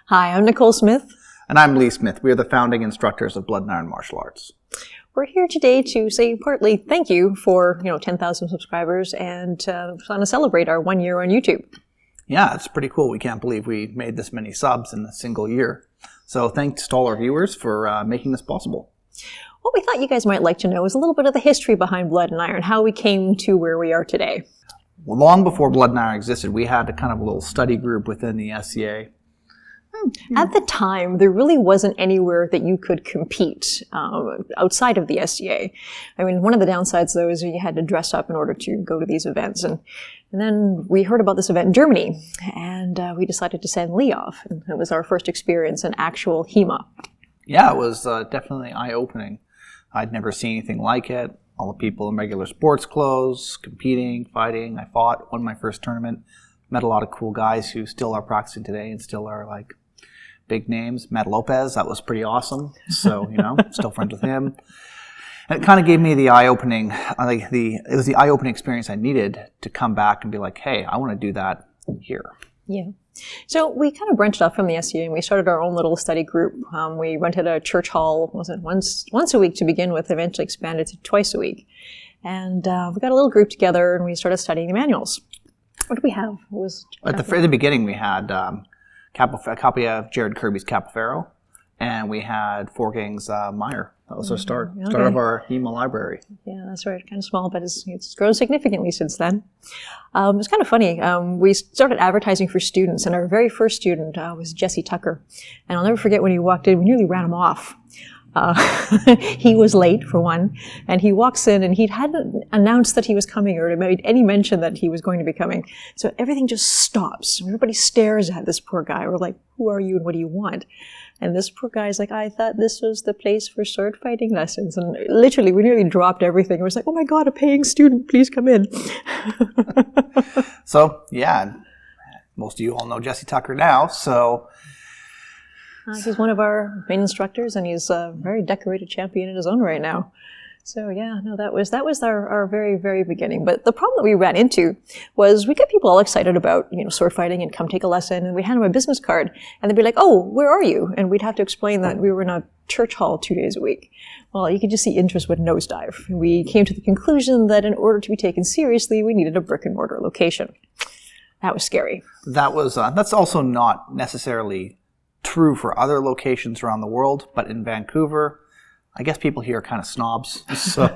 Hi, I'm Nicole Smith. And I'm Lee Smith. We are the founding instructors of Blood and Iron Martial Arts. We're here today to say partly thank you for 10,000 subscribers and to celebrate our 1 year on YouTube. Yeah, it's pretty cool. We can't believe we made this many subs in a single year. So thanks to all our viewers for making this possible. What we thought you guys might like to know is a little bit of the history behind Blood and Iron, how we came to where we are today. Well, long before Blood and Iron existed, we had a kind of a little study group within the SCA. At the time, there really wasn't anywhere that you could compete outside of the SCA. I mean, one of the downsides, though, is you had to dress up in order to go to these events. And then we heard about this event in Germany, and we decided to send Lee off. And it was our first experience in actual HEMA. Yeah, it was definitely eye-opening. I'd never seen anything like it. All the people in regular sports clothes, competing, fighting. I fought, won my first tournament. Met a lot of cool guys who still are practicing today and still are like big names. Matt Lopez, that was pretty awesome. So, still friends with him. And it kind of gave me the eye-opening, it was the eye-opening experience I needed to come back and be like, hey, I want to do that here. Yeah. So we kind of branched off from the SCA and we started our own little study group. We rented a church hall, once a week to begin with, eventually expanded to twice a week. And we got a little group together and we started studying the manuals. What did we have? At the beginning, we had a copy of Jared Kirby's Capoferro, and we had Four Gangs Meyer. That was our start of our HEMA library. Yeah, that's right. Kind of small, but it's grown significantly since then. It was kind of funny. We started advertising for students, and our very first student was Jesse Tucker. And I'll never forget when he walked in, we nearly ran him off. He was late, for one, and he walks in and he hadn't announced that he was coming or made any mention that he was going to be coming. So everything just stops. Everybody stares at this poor guy. We're like, who are you and what do you want? And this poor guy's like, I thought this was the place for sword fighting lessons. And literally, we nearly dropped everything. It was like, oh my God, a paying student, please come in. So, yeah, most of you all know Jesse Tucker now, so... He's one of our main instructors, and he's a very decorated champion in his own right now. So yeah, no, that was our very, very beginning. But the problem that we ran into was we get people all excited about, sword fighting and come take a lesson, and we hand them a business card, and they'd be like, oh, where are you? And we'd have to explain that we were in a church hall 2 days a week. Well, you could just see interest would nosedive. We came to the conclusion that in order to be taken seriously, we needed a brick and mortar location. That was scary. That's also not necessarily true for other locations around the world, but in Vancouver, I guess people here are kind of snobs, so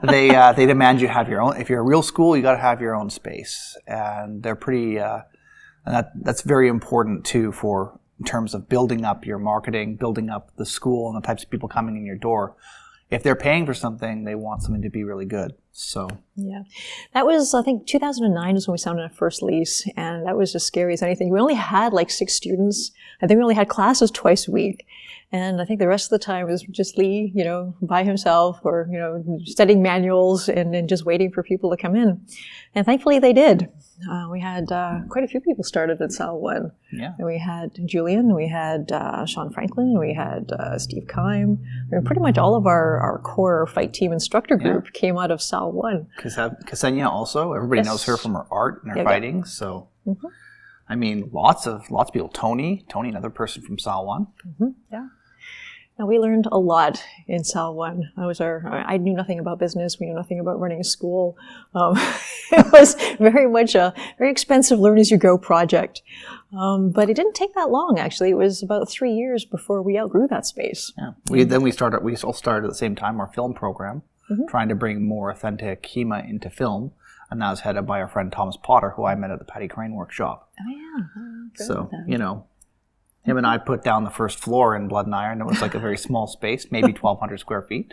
they demand you have your own. If you're a real school, you got to have your own space, and they're pretty. And that's very important too in terms of building up your marketing, building up the school, and the types of people coming in your door. If they're paying for something, they want something to be really good. So yeah, that was, I think 2009 is when we signed our first lease, and that was as scary as anything. We only had like 6 students. I think we only had classes twice a week, and I think the rest of the time was just Lee, by himself, or studying manuals and just waiting for people to come in. And thankfully, they did. We had quite a few people started at Sal 1. Yeah. And we had Julian, we had Sean Franklin, we had Steve Kime. I mean, pretty much all of our core fight team instructor group came out of Sal 1. Ksenia also, everybody knows her from her art and her fighting. So, I mean, lots of people. Tony, another person from Sal 1. Yeah. Now, we learned a lot in Sal 1. I knew nothing about business. We knew nothing about running a school. It was very much a very expensive learn-as-you-go project. But it didn't take that long, actually. It was about 3 years before we outgrew that space. Yeah. We all started at the same time our film program, trying to bring more authentic HEMA into film. And that was headed by our friend Thomas Potter, who I met at the Patty Crane workshop. Oh, yeah. So, him and I put down the first floor in Blood and Iron. It was like a very small space, maybe 1,200 square feet.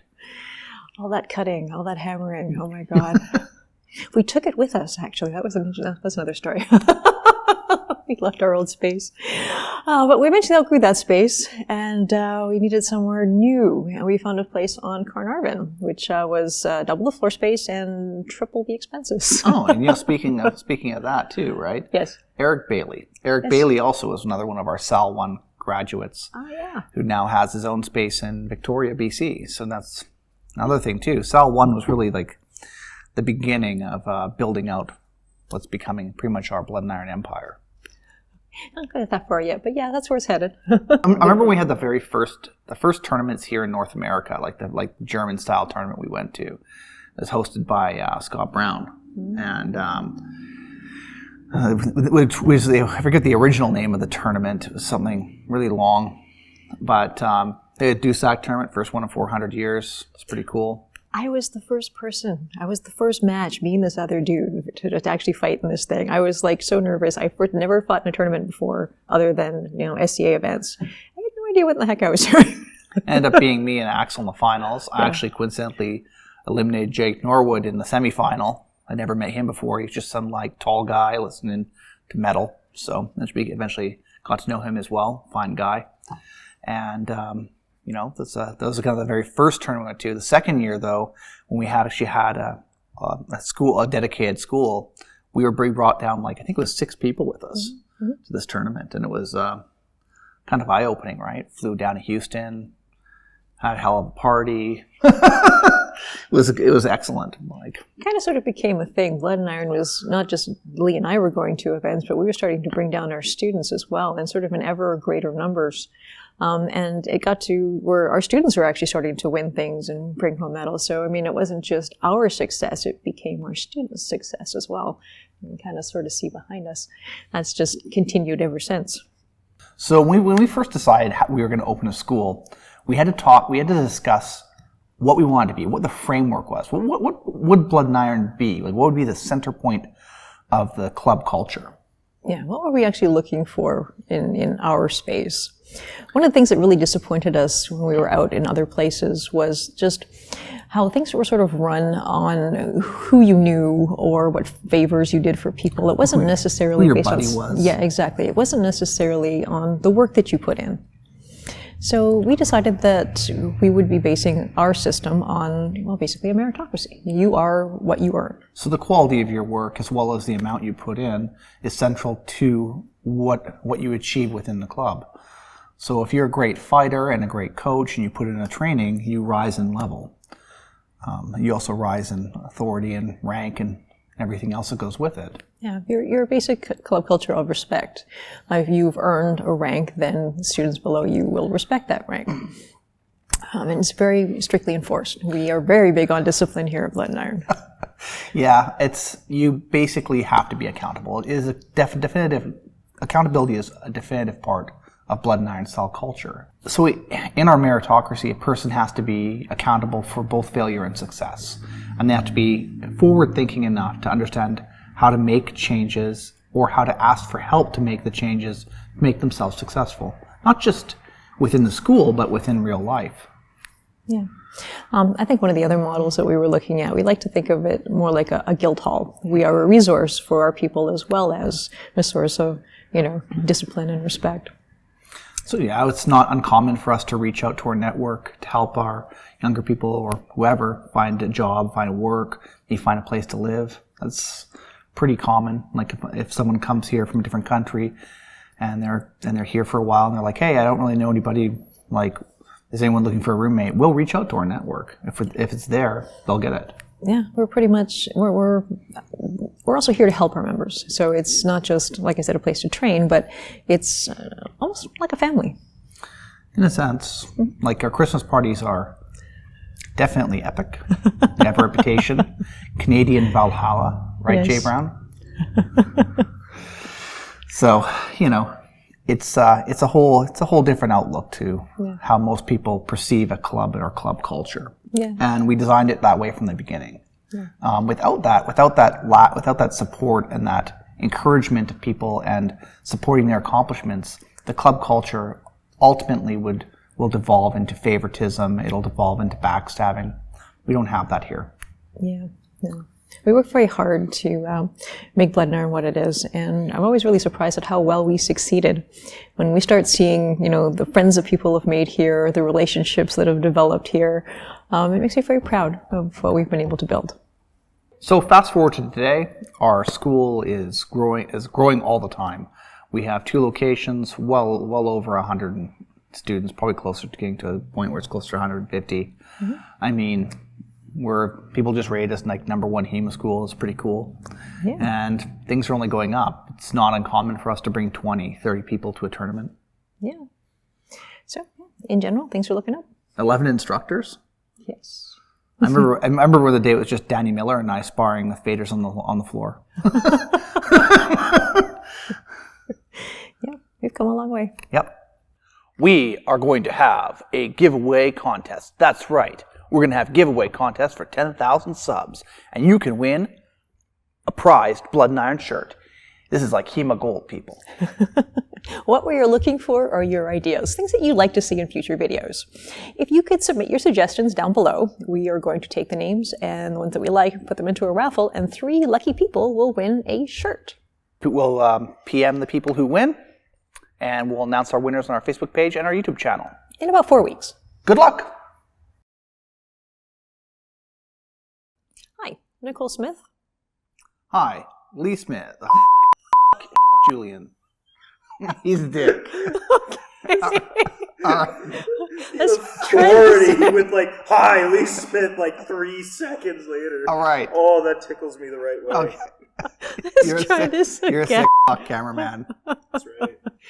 All that cutting, all that hammering. Oh, my God. We took it with us, actually. That's another story. We left our old space. But we eventually outgrew that space, and we needed somewhere new. And we found a place on Carnarvon, which was double the floor space and triple the expenses. Oh, and speaking of that too, right? Yes. Eric Bailey. Eric Bailey also is another one of our Sal 1 graduates. Oh, yeah. Who now has his own space in Victoria, BC. So that's another thing too. Sal 1 was really like the beginning of building out what's becoming pretty much our Blood and Iron empire. Not quite that far yet, but yeah, that's where it's headed. I remember we had the first tournaments here in North America, like the German style tournament we went to. It was hosted by Scott Brown, and which was I forget the original name of the tournament. It was something really long, but they had a Dusac tournament, first one in 400 years. It's pretty cool. I was the first match, being this other dude, to actually fight in this thing. I was like so nervous. I never fought in a tournament before, other than SCA events. I had no idea what the heck I was doing. Ended up being me and Axel in the finals. I actually coincidentally eliminated Jake Norwood in the semifinal. I never met him before. He's just some like tall guy listening to metal. So eventually got to know him as well. Fine guy. And those are kind of the very first tournament we went to. The second year, though, when we actually had a dedicated school, we were brought down I think it was 6 people with us to this tournament, and it was kind of eye-opening, right? Flew down to Houston, had a hell of a party. It was excellent. Kind of sort of became a thing. Blood and Iron was not just Lee and I were going to events, but we were starting to bring down our students as well, and sort of in ever greater numbers. And it got to where our students were actually starting to win things and bring home medals. So, it wasn't just our success, it became our students' success as well. You can kind of sort of see behind us. That's just continued ever since. So when we first decided we were going to open a school, we had to discuss what we wanted to be, what the framework was. What would Blood and Iron be? What would be the center point of the club culture? Yeah, what were we actually looking for in our space? One of the things that really disappointed us when we were out in other places was just how things were sort of run on who you knew or what favors you did for people. It wasn't necessarily who your based buddy on, was. Yeah, exactly. It wasn't necessarily on the work that you put in. So we decided that we would be basing our system on, basically a meritocracy. You are what you earn. So the quality of your work, as well as the amount you put in, is central to what you achieve within the club. So if you're a great fighter and a great coach and you put in a training, you rise in level. You also rise in authority and rank and everything else that goes with it. Yeah, your basic club culture of respect. If you've earned a rank, then students below you will respect that rank. And it's very strictly enforced. We are very big on discipline here at Blood and Iron. Yeah, you basically have to be accountable. It is a definitive accountability is a definitive part of Blood and Iron style culture. So in our meritocracy, a person has to be accountable for both failure and success. And they have to be forward-thinking enough to understand how to make changes or how to ask for help to make the changes to make themselves successful. Not just within the school, but within real life. Yeah. I think one of the other models that we were looking at, we like to think of it more like a guild hall. We are a resource for our people as well as a source of, discipline and respect. So yeah, it's not uncommon for us to reach out to our network to help our younger people or whoever find a job, find work, maybe find a place to live. That's pretty common. Like if someone comes here from a different country and they're here for a while and they're like, hey, I don't really know anybody, is anyone looking for a roommate? We'll reach out to our network. If it's there, they'll get it. Yeah, we're pretty much, we're also here to help our members. So it's not just, like I said, a place to train, but it's almost like a family. In a sense. Like our Christmas parties are definitely epic. They have a reputation. Canadian Valhalla, right, yes. Jay Brown? So, it's a whole different outlook to how most people perceive a club and our club culture. Yeah. And we designed it that way from the beginning. Yeah. Without that support and that encouragement of people and supporting their accomplishments, the club culture ultimately will devolve into favoritism. It'll devolve into backstabbing. We don't have that here. Yeah. No. We work very hard to make Blood and Iron what it is, and I'm always really surprised at how well we succeeded. When we start seeing, the friends that people have made here, the relationships that have developed here, it makes me very proud of what we've been able to build. So fast forward to today, our school is growing all the time. We have 2 locations, well over 100 students, probably closer to getting to a point where it's closer to 150. Mm-hmm. I mean, where people just rate us like #1 HEMA school is pretty cool. Yeah. And things are only going up. It's not uncommon for us to bring 20, 30 people to a tournament. Yeah. So, in general, things are looking up. 11 instructors? Yes. I remember where the day it was just Danny Miller and I sparring with faders on the floor. Yeah, we've come a long way. Yep. We are going to have a giveaway contest. That's right. We're going to have a giveaway contest for 10,000 subs. And you can win a prized Blood and Iron shirt. This is like HEMA Gold, people. What we are looking for are your ideas, things that you'd like to see in future videos. If you could submit your suggestions down below, we are going to take the names and the ones that we like, put them into a raffle, and 3 lucky people will win a shirt. We'll PM the people who win, and we'll announce our winners on our Facebook page and our YouTube channel. In about 4 weeks. Good luck! Hi, Nicole Smith. Hi, Lee Smith. Julian. He's a dick. Let's Already with like, hi, Lee Smith, like 3 seconds later. All right. Oh, that tickles me the right way. Okay. Let's try this again. You're a sick cameraman. That's right.